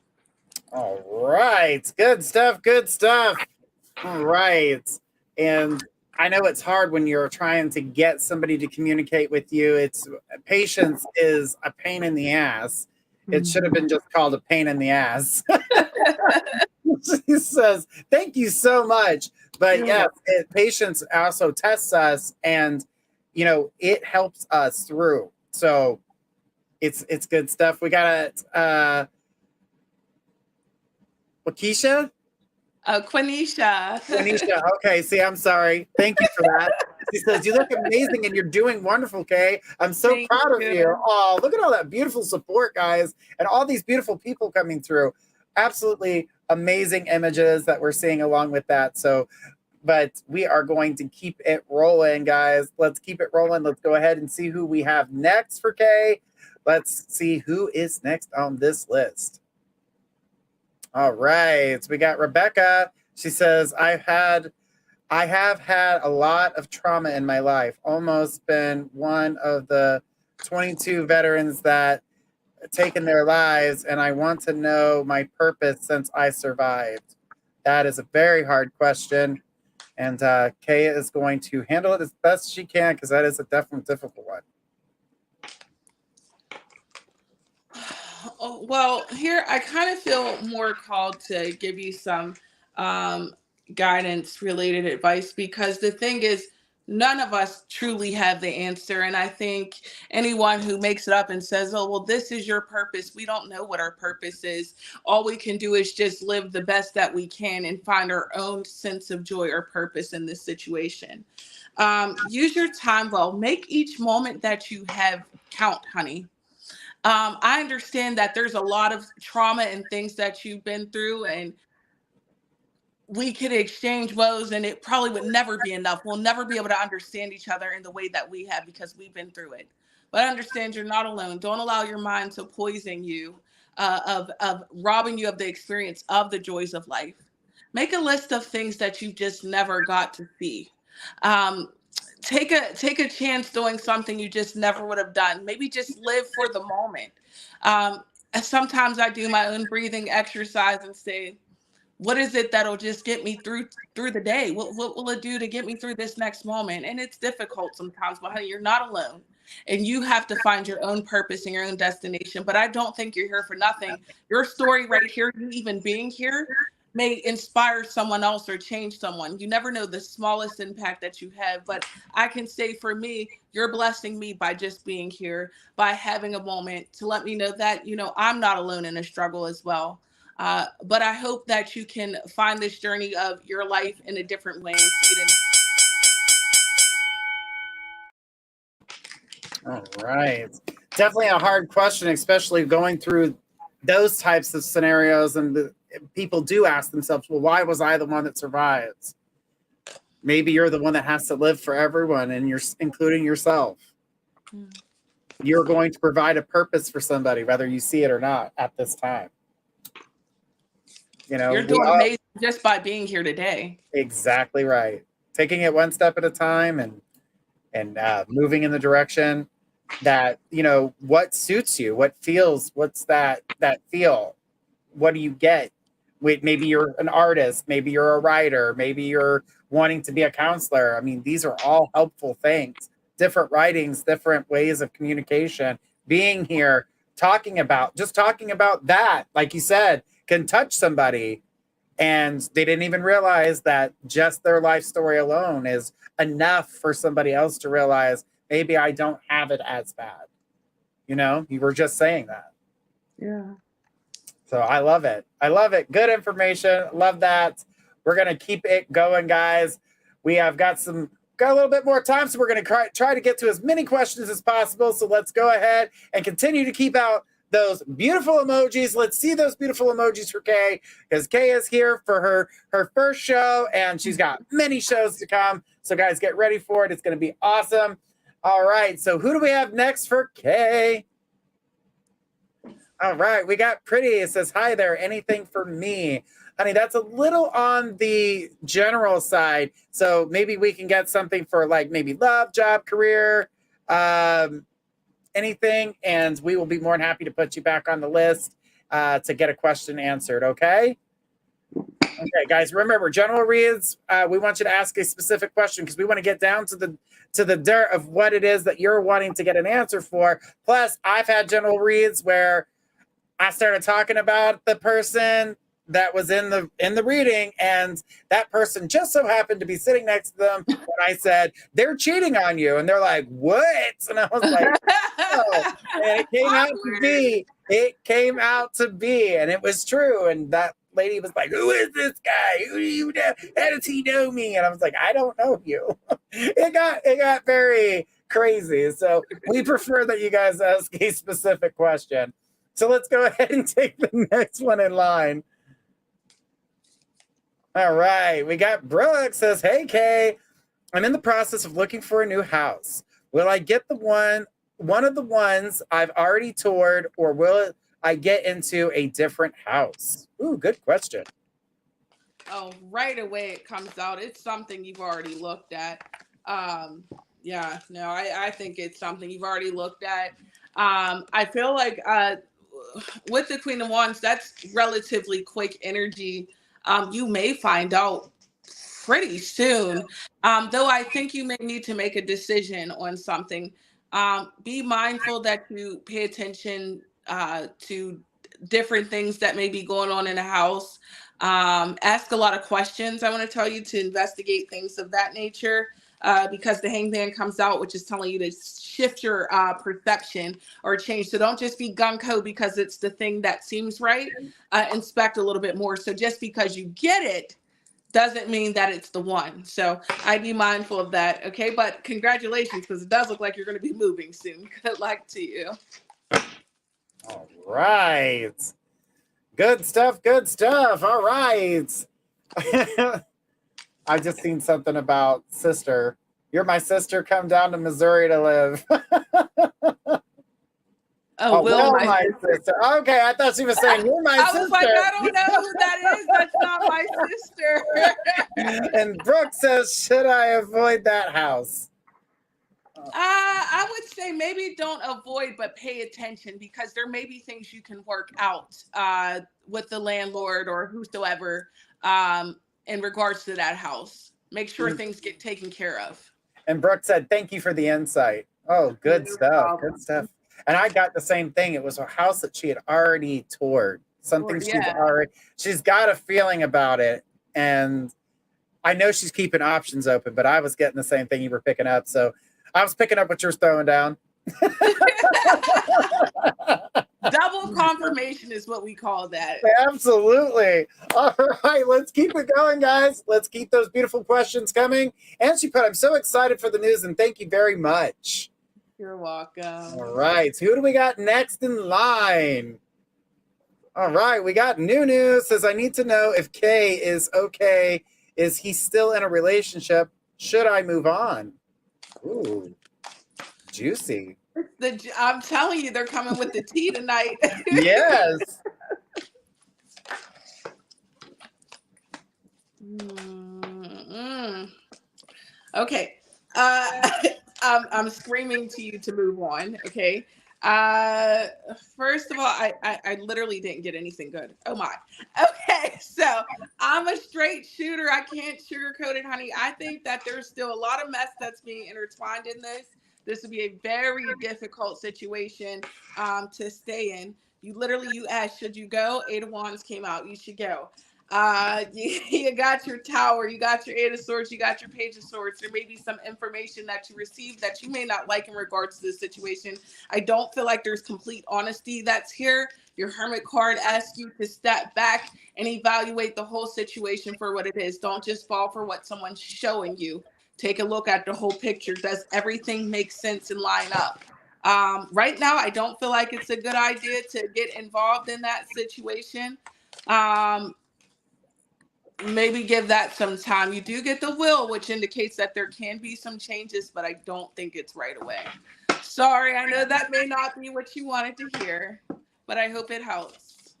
All right. Good stuff. Good stuff. All right. And I know it's hard when you're trying to get somebody to communicate with you. Patience is a pain in the ass. It should have been just called a pain in the ass. She says, thank you so much. But yes, patience also tests us, and it helps us through. So it's good stuff. We got Wakisha? Quenisha. Quenisha. Okay, see, I'm sorry. Thank you for that. She says, you look amazing and you're doing wonderful, Kay. I'm so Thank proud of you. you. Oh, look at all that beautiful support, guys, and all these beautiful people coming through. Absolutely amazing images that we're seeing along with that. So, but we are going to keep it rolling, guys. Let's keep it rolling. Let's go ahead and see who we have next for Kay. Let's see who is next on this list. All right. So we got Rebecca. She says, I have had a lot of trauma in my life. Almost been one of the 22 veterans that taken their lives, and I want to know my purpose since I survived. That is a very hard question, and Kay is going to handle it as best she can, because that is a definitely difficult one. Well, here I kind of feel more called to give you some guidance related advice, because the thing is, none of us truly have the answer. And I think anyone who makes it up and says, oh, well, this is your purpose, we don't know what our purpose is. All we can do is just live the best that we can and find our own sense of joy or purpose in this situation. Use your time well. Make each moment that you have count, honey. I understand that there's a lot of trauma and things that you've been through, and we could exchange woes, and it probably would never be enough. We'll never be able to understand each other in the way that we have, because we've been through it. But understand you're not alone. Don't allow your mind to poison you, of robbing you of the experience of the joys of life. Make a list of things that you just never got to see. Um, take a chance doing something you just never would have done. Maybe just live for the moment. Um, Sometimes I do my own breathing exercise and say, what is it that'll just get me through the day? What will it do to get me through this next moment? And it's difficult sometimes, but honey, you're not alone, and you have to find your own purpose and your own destination. But I don't think you're here for nothing. Your story right here, you even being here, may inspire someone else or change someone. You never know the smallest impact that you have. But I can say for me, you're blessing me by just being here, by having a moment to let me know that, I'm not alone in a struggle as well. But I hope that you can find this journey of your life in a different way and see it in. All right. Definitely a hard question, especially going through those types of scenarios. And people do ask themselves, well, why was I the one that survives? Maybe you're the one that has to live for everyone, and you're including yourself. You're going to provide a purpose for somebody, whether you see it or not at this time. You're doing amazing just by being here today. Exactly right. Taking it one step at a time, and moving in the direction that, what suits you, what feels, what's that feel, what do you get? Maybe you're an artist, maybe you're a writer, maybe you're wanting to be a counselor. I mean, these are all helpful things. Different writings, different ways of communication. Being here, talking about that, like you said, can touch somebody, and they didn't even realize that just their life story alone is enough for somebody else to realize, maybe I don't have it as bad. You were just saying that. Yeah. So I love it. I love it. Good information. Love that. We're going to keep it going, guys. We have got a little bit more time, so we're going to try to get to as many questions as possible. So let's go ahead and continue to keep out those beautiful emojis. Let's see those beautiful emojis for Kay, because Kay is here for her first show, and she's got many shows to come. So guys, get ready for it. It's going to be awesome. All right. So who do we have next for Kay? All right. We got Pretty. It says, hi there. Anything for me? Honey, that's a little on the general side. So maybe we can get something for like maybe love, job, career, anything, and we will be more than happy to put you back on the list to get a question answered. Okay, guys, remember, general reads, we want you to ask a specific question, because we want to get down to the dirt of what it is that you're wanting to get an answer for. Plus, I've had general reads where I started talking about the person that was in the reading, and that person just so happened to be sitting next to them when I said, they're cheating on you. And they're like, what? And I was like, oh. And it came out to be, and it was true. And that lady was like, who is this guy? Who do you know? How does he know me? And I was like, I don't know you. It got very crazy. So we prefer that you guys ask a specific question. So let's go ahead and take the next one in line. All right. We got Brooke says, hey, Kay, I'm in the process of looking for a new house. Will I get the one of the ones I've already toured, or will I get into a different house? Ooh, good question. Oh, right away it comes out. It's something you've already looked at. Yeah, no, I think it's something you've already looked at. I feel like with the Queen of Wands, that's relatively quick energy. You may find out pretty soon. Though I think you may need to make a decision on something. Be mindful that you pay attention to different things that may be going on in the house. Ask a lot of questions. I want to tell you to investigate things of that nature. Because the hangman comes out, which is telling you to shift your perception or change. So don't just be gung-ho because it's the thing that seems right. Inspect a little bit more. So just because you get it doesn't mean that it's the one. So I'd be mindful of that. Okay. But congratulations, because it does look like you're going to be moving soon. Good luck to you. All right. Good stuff. Good stuff. All right. I just seen something about sister. You're my sister. Come down to Missouri to live. Oh, Will, my sister. Okay, I thought she was saying you're my sister. I was like, I don't know who that is. That's not my sister. And Brooke says, should I avoid that house? I would say maybe don't avoid, but pay attention, because there may be things you can work out with the landlord or whosoever in regards to that house. Make sure things get taken care of. And Brooke said, thank you for the insight. Oh, good stuff. Good stuff. And I got the same thing. It was a house that she had already toured. Something she's got a feeling about it. And I know she's keeping options open, but I was getting the same thing you were picking up. So I was picking up what you're throwing down. Double confirmation is what we call that. Absolutely. All right, let's keep it going, guys. Let's keep those beautiful questions coming. And she put, I'm so excited for the news, and thank you very much. You're welcome. All right, who do we got next in line? All right, we got Nunu says, I need to know if Kay is okay. Is he still in a relationship? Should I move on? Ooh, juicy. I'm telling you, they're coming with the tea tonight. Yes. Okay. I'm screaming to you to move on. Okay. First of all, I literally didn't get anything good. Oh my. Okay. So I'm a straight shooter. I can't sugarcoat it, honey. I think that there's still a lot of mess that's being intertwined in this. This would be a very difficult situation to stay in. You asked, should you go? 8 of Wands came out. You should go. You got your Tower, you got your 8 of Swords, you got your Page of Swords. There may be some information that you received that you may not like in regards to this situation. I don't feel like there's complete honesty that's here. Your Hermit card asks you to step back and evaluate the whole situation for what it is. Don't just fall for what someone's showing you. Take a look at the whole picture. Does everything make sense and line up? Right now, I don't feel like it's a good idea to get involved in that situation. Maybe give that some time. You do get the will, which indicates that there can be some changes, but I don't think it's right away. Sorry, I know that may not be what you wanted to hear, but I hope it helps.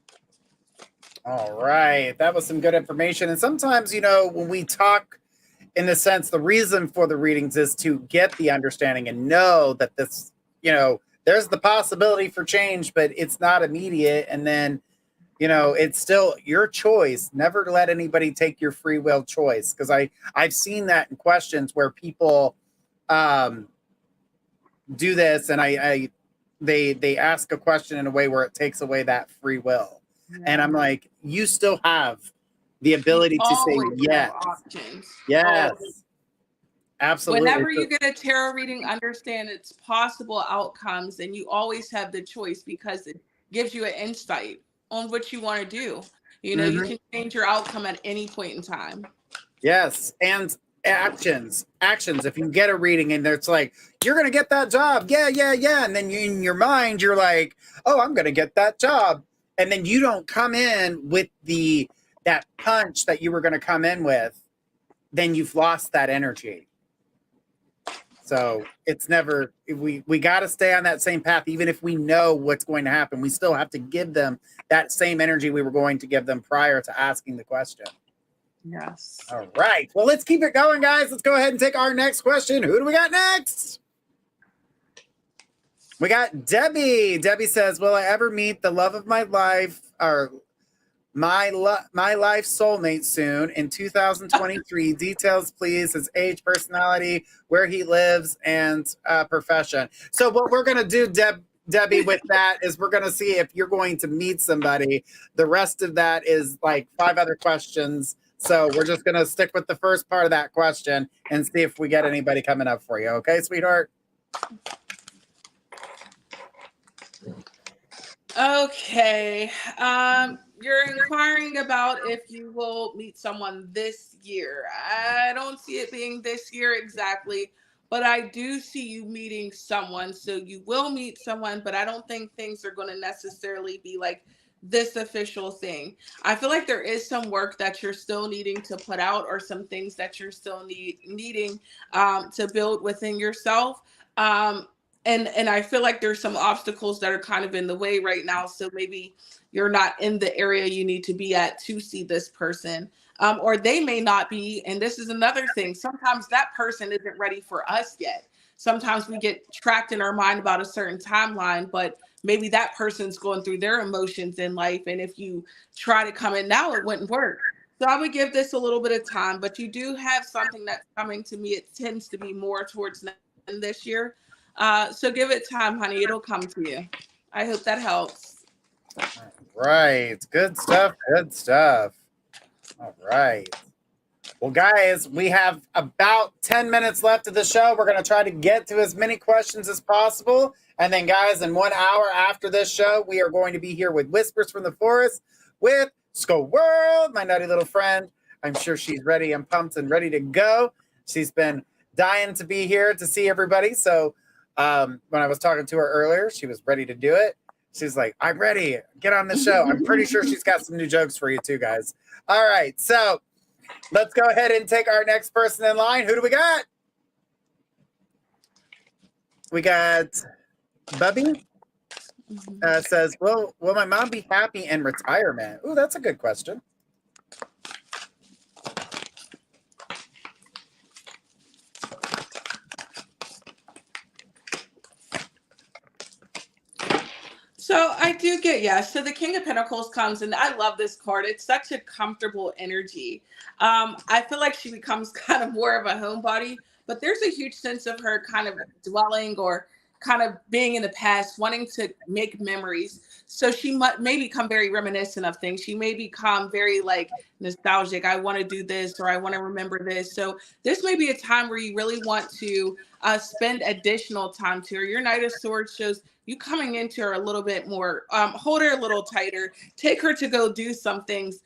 All right. That was some good information. And sometimes, when we talk in the sense, the reason for the readings is to get the understanding and know that this, there's the possibility for change, but it's not immediate. And then, it's still your choice. Never let anybody take your free will choice. Because I've seen that in questions where people do this, and I they ask a question in a way where it takes away that free will. And I'm like, you still have the ability to say always have yes. options. Yes. Always. Absolutely. Whenever you get a tarot reading, understand its possible outcomes, and you always have the choice because it gives you an insight on what you want to do. You know, you can change your outcome at any point in time. Yes. And actions. If you get a reading and it's like, you're going to get that job. Yeah. And then in your mind, you're like, oh, I'm going to get that job. And then you don't come in with that punch that you were going to come in with, then you've lost that energy. So it's never, we got to stay on that same path. Even if we know what's going to happen, we still have to give them that same energy we were going to give them prior to asking the question. Yes. All right. Well, let's keep it going, guys. Let's go ahead and take our next question. Who do we got next? We got Debbie. Debbie says, will I ever meet the love of my life or my life soulmate soon in 2023? Details, please. His age, personality, where he lives, and profession. So what we're going to do, Debbie, with that is we're going to see if you're going to meet somebody. The rest of that is like 5 other questions. So we're just going to stick with the first part of that question and see if we get anybody coming up for you. Okay, sweetheart? Okay. You're inquiring about if you will meet someone this year. I don't see it being this year exactly, but I do see you meeting someone. So you will meet someone, but I don't think things are going to necessarily be like this official thing. I feel like there is some work that you're still needing to put out, or some things that you're still needing to build within yourself. And I feel like there's some obstacles that are kind of in the way right now. So maybe you're not in the area you need to be at to see this person. Or they may not be. And this is another thing. Sometimes that person isn't ready for us yet. Sometimes we get tracked in our mind about a certain timeline, but maybe that person's going through their emotions in life. And if you try to come in now, it wouldn't work. So I would give this a little bit of time, but you do have something that's coming to me. It tends to be more towards this year. So give it time, honey. It'll come to you. I hope that helps. Right. Good stuff. Good stuff. All right. Well, guys, we have about 10 minutes left of the show. We're going to try to get to as many questions as possible. And then, guys, in 1 hour after this show, we are going to be here with Whispers from the Forest with Skull World, my nutty little friend. I'm sure she's ready and pumped and ready to go. She's been dying to be here to see everybody. So when I was talking to her earlier, she was ready to do it. She's like, I'm ready. Get on the show. I'm pretty sure she's got some new jokes for you too, guys. All right. So let's go ahead and take our next person in line. Who do we got? We got Bubby. Says, will my mom be happy in retirement? Ooh, that's a good question. So I do get yes. So the King of Pentacles comes, and I love this card. It's such a comfortable energy. I feel like she becomes kind of more of a homebody, but there's a huge sense of her kind of dwelling or kind of being in the past, wanting to make memories. So she may become very reminiscent of things. She may become very like nostalgic. I want to do this, or I want to remember this. So this may be a time where you really want to spend additional time to her. Your Knight of Swords shows you coming into her a little bit more, hold her a little tighter, take her to go do some things,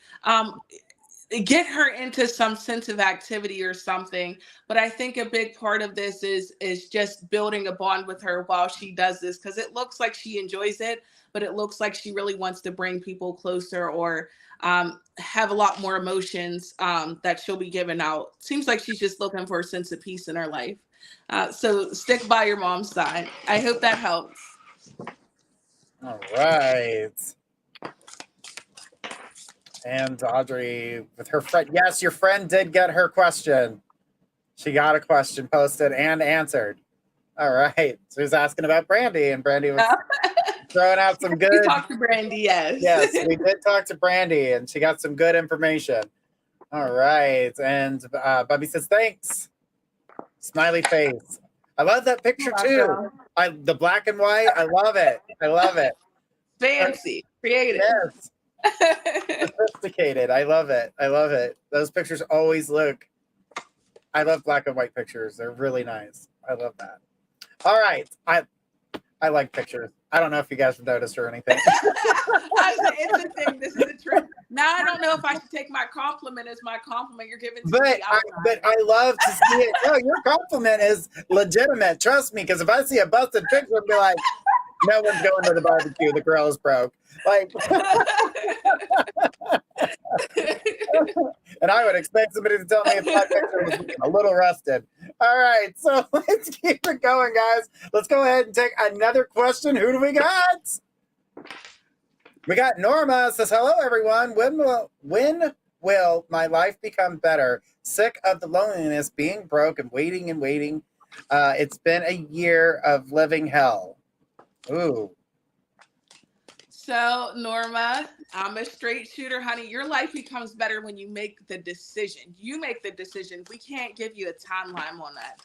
get her into some sense of activity or something. But I think a big part of this is just building a bond with her while she does this, because it looks like she enjoys it, but it looks like she really wants to bring people closer, or have a lot more emotions that she'll be giving out. Seems like she's just looking for a sense of peace in her life. So stick by your mom's side. I hope that helps. All right. And Audrey with her friend. Yes, your friend did get her question. She got a question posted and answered. All right. So he was asking about Brandy, and Brandy was throwing out some good. We talked to Brandy, yes. Yes, we did talk to Brandy, and she got some good information. All right. And Bubby says, thanks. Smiley face. I love that picture too. The black and white. I love it. I love it. Fancy, creative. Yes. Sophisticated. I love it. I love it. Those pictures always look. I love black and white pictures. They're really nice. I love that. All right. I like pictures. I don't know if you guys have noticed or anything. It's the thing. This is the truth. Now I don't know if I should take my compliment as my compliment you're giving to me. But I love to see it. No, your compliment is legitimate. Trust me, because if I see a busted picture, I'd be like, no one's going to the barbecue. The grill is broke. Like, and I would expect somebody to tell me if my picture was a little rusted. All right, so let's keep it going, guys. Let's go ahead and take another question. Who do we got? We got Norma. Says, hello, everyone. When will my life become better? Sick of the loneliness, being broke, and waiting and waiting. It's been a year of living hell. Ooh. So, Norma, I'm a straight shooter, honey. Your life becomes better when you make the decision. You make the decision. We can't give you a timeline on that.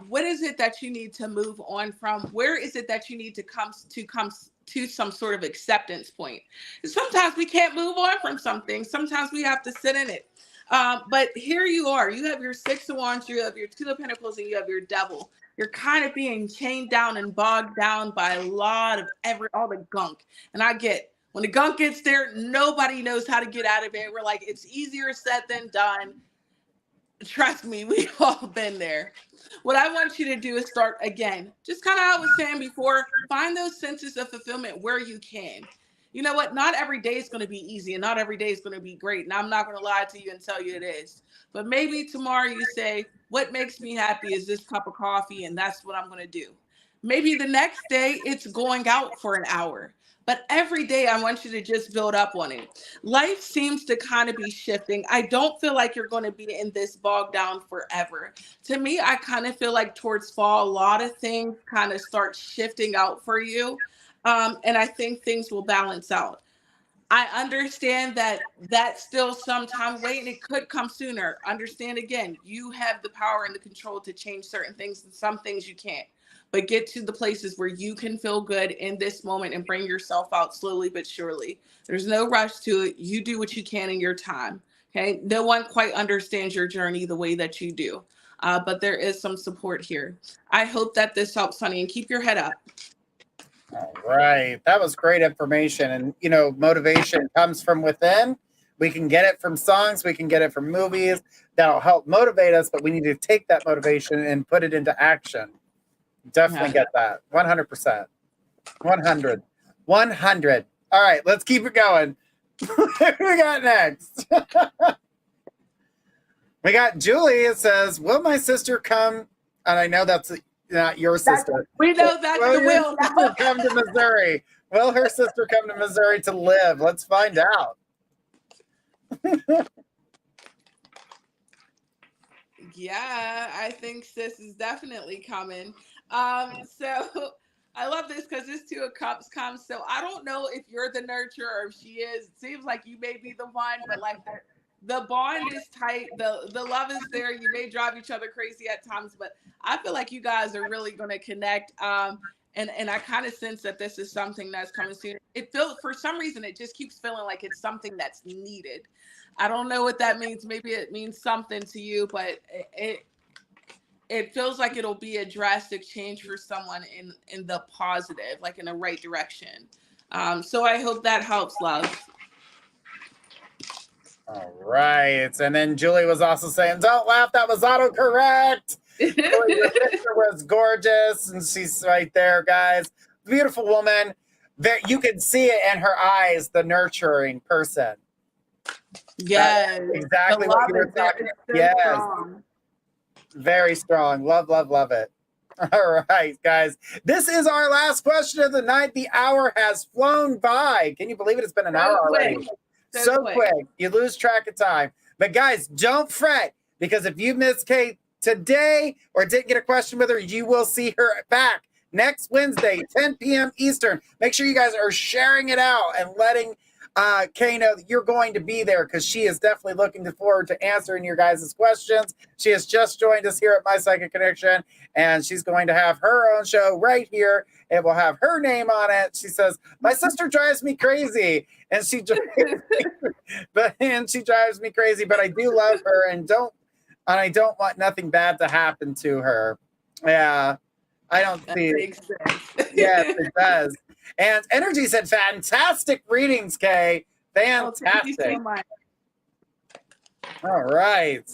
What is it that you need to move on from? Where is it that you need to come to some sort of acceptance point? Sometimes we can't move on from something. Sometimes we have to sit in it. But here you are. You have your Six of Wands, you have your Two of Pentacles, and you have your Devil. You're kind of being chained down and bogged down by a lot of all the gunk. And I get, when the gunk gets there, nobody knows how to get out of it. We're like, it's easier said than done. Trust me, we've all been there. What I want you to do is start again. Just kind of how I was saying before, find those senses of fulfillment where you can. You know what? Not every day is going to be easy and not every day is going to be great. And I'm not going to lie to you and tell you it is. But maybe tomorrow you say, what makes me happy is this cup of coffee, and that's what I'm going to do. Maybe the next day it's going out for an hour. But every day I want you to just build up on it. Life seems to kind of be shifting. I don't feel like you're going to be in this bogged down forever. To me, I kind of feel like towards fall, a lot of things kind of start shifting out for you. And I think things will balance out. I understand that that's still some time away and it could come sooner. Understand again, you have the power and the control to change certain things and some things you can't. But get to the places where you can feel good in this moment and bring yourself out slowly but surely. There's no rush to it. You do what you can in your time. Okay. No one quite understands your journey the way that you do. But there is some support here. I hope that this helps, honey, and keep your head up. All right. That was great information. And, you know, motivation comes from within. We can get it from songs. We can get it from movies. That'll help motivate us, but we need to take that motivation and put it into action. Definitely get that. 100%. 100. 100. All right. Let's keep it going. What we got next? We got Julie. It says, will my sister come? And I know that's not your sister. We know that's the will. Sister come to Missouri? Will her sister come to Missouri to live? Let's find out. Yeah, I think sis is definitely coming. So I love this because this Two of Cups comes. So I don't know if you're the nurturer or if she is. It seems like you may be the one, but like the bond is tight. The love is there. You may drive each other crazy at times, but I feel like you guys are really going to connect. And I kind of sense that this is something that's coming soon. It feels, for some reason, it just keeps feeling like it's something that's needed. I don't know what that means. Maybe it means something to you, but it feels like it'll be a drastic change for someone in the positive, like in the right direction. So I hope that helps, love. All right. And then Julie was also saying, don't laugh, that was autocorrect. Your picture was gorgeous, and she's right there, guys. Beautiful woman. You can see it in her eyes, the nurturing person. Yes. Exactly what you were talking about. Yes. Strong. Very strong. Love, love, love it. All right, guys. This is our last question of the night. The hour has flown by. Can you believe it? It's been an hour already. So quick. You lose track of time. But guys, don't fret, because if you miss Kate today or didn't get a question with her, you will see her back next Wednesday, 10 p.m. Eastern. Make sure you guys are sharing it out and letting Kay know that you're going to be there because she is definitely looking forward to answering your guys' questions. She has just joined us here at My Psychic Connection, and she's going to have her own show right here. It will have her name on it. She says, "My sister drives me crazy," and she she drives me crazy, but I do love her and I don't want nothing bad to happen to her. Yeah, I don't That see. makes sense. Yes, it does. And Energy said, "Fantastic readings, Kay. Oh, thank you Fantastic." so much. All right.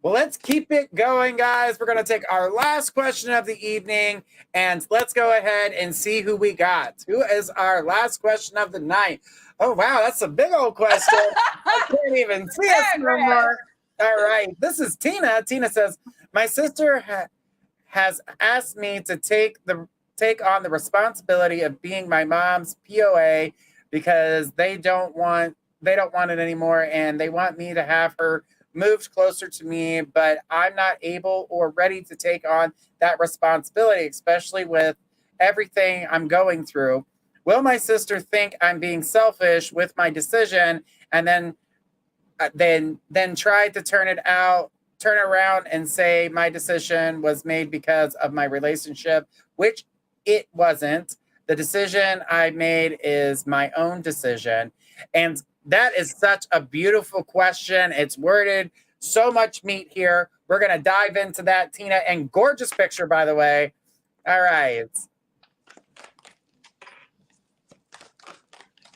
Well, let's keep it going, guys. We're going to take our last question of the evening, and let's go ahead and see who we got. Who is our last question of the night? Oh, wow, that's a big old question. I can't even see us no more. All right. This is Tina. Tina says, "My sister has asked me to take on the responsibility of being my mom's POA because they don't want it anymore, and they want me to have her moved closer to me, but I'm not able or ready to take on that responsibility, especially with everything I'm going through. Will my sister think I'm being selfish with my decision, and then try to turn around and say my decision was made because of my relationship, which it wasn't. The decision I made is my own decision." And that is such a beautiful question. It's worded so much meat here. We're going to dive into that, Tina, and gorgeous picture, by the way. All right.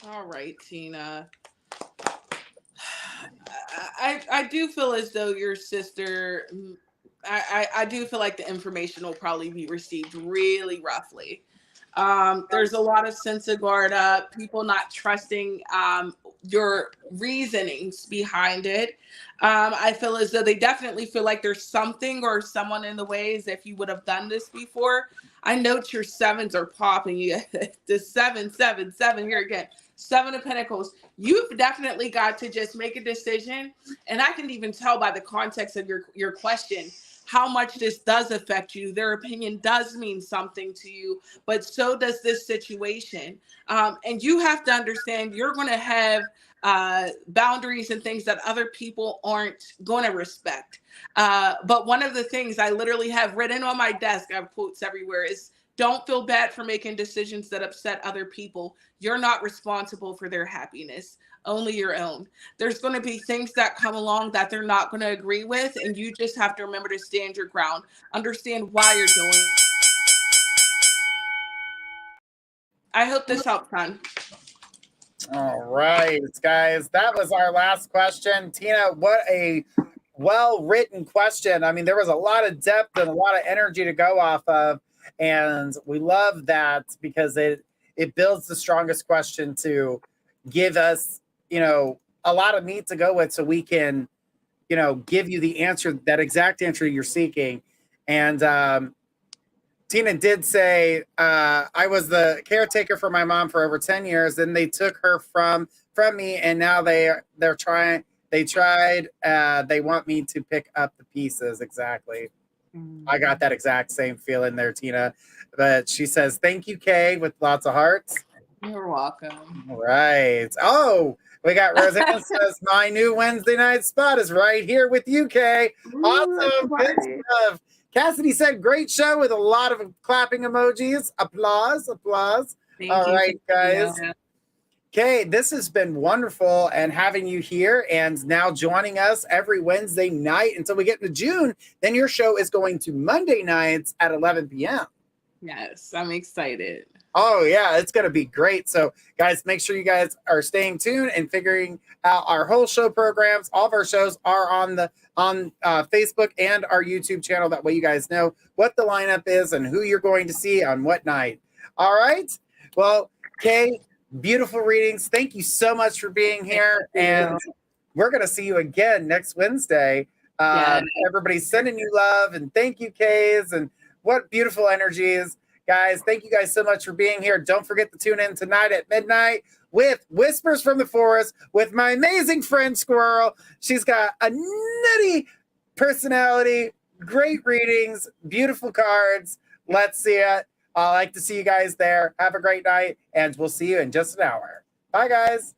All right, Tina. I do feel as though your sister, I do feel like the information will probably be received really roughly. There's a lot of sense of guard up, people not trusting your reasonings behind it. I feel as though they definitely feel like there's something or someone in the way as if you would have done this before. I note your sevens are popping. You the 7 7 7 here again. 7 of Pentacles. You've definitely got to just make a decision, and I can even tell by the context of your question how much this does affect you. Their opinion does mean something to you, but so does this situation. And you have to understand you're going to have boundaries and things that other people aren't going to respect. But one of the things I literally have written on my desk, I have quotes everywhere, is don't feel bad for making decisions that upset other people. You're not responsible for their happiness, only your own. There's going to be things that come along that they're not going to agree with, and you just have to remember to stand your ground. Understand why you're doing it. I hope this helps, hon. All right, guys. That was our last question. Tina, what a well-written question. I mean, there was a lot of depth and a lot of energy to go off of. And we love that because it builds the strongest question to give us, a lot of meat to go with so we can, give you the answer, that exact answer you're seeking. And Tina did say, "I was the caretaker for my mom for over 10 years. Then they took her from me, and now they want me to pick up the pieces." Exactly. I got that exact same feeling there, Tina. But she says, "Thank you, Kay," with lots of hearts. You're welcome. All right. Oh, we got Rosanna says, "My new Wednesday night spot is right here with you, Kay." Awesome. Good stuff. Cassidy said, "Great show," with a lot of clapping emojis. Applause, applause. All right, guys. Okay, this has been wonderful, and having you here and now joining us every Wednesday night until we get into June. Then your show is going to Monday nights at 11 p.m. Yes, I'm excited. Oh, yeah, it's going to be great. So, guys, make sure you guys are staying tuned and figuring out our whole show programs. All of our shows are on Facebook and our YouTube channel. That way you guys know what the lineup is and who you're going to see on what night. All right. Well, Kay, beautiful readings. Thank you so much for being here. And we're going to see you again next Wednesday. Everybody's sending you love, and thank you, Kays. And what beautiful energies. Guys, thank you guys so much for being here. Don't forget to tune in tonight at midnight with Whispers from the Forest with my amazing friend Squirrel. She's got a nutty personality, great readings, beautiful cards. Let's see it. I like to see you guys there. Have a great night, and we'll see you in just an hour. Bye, guys.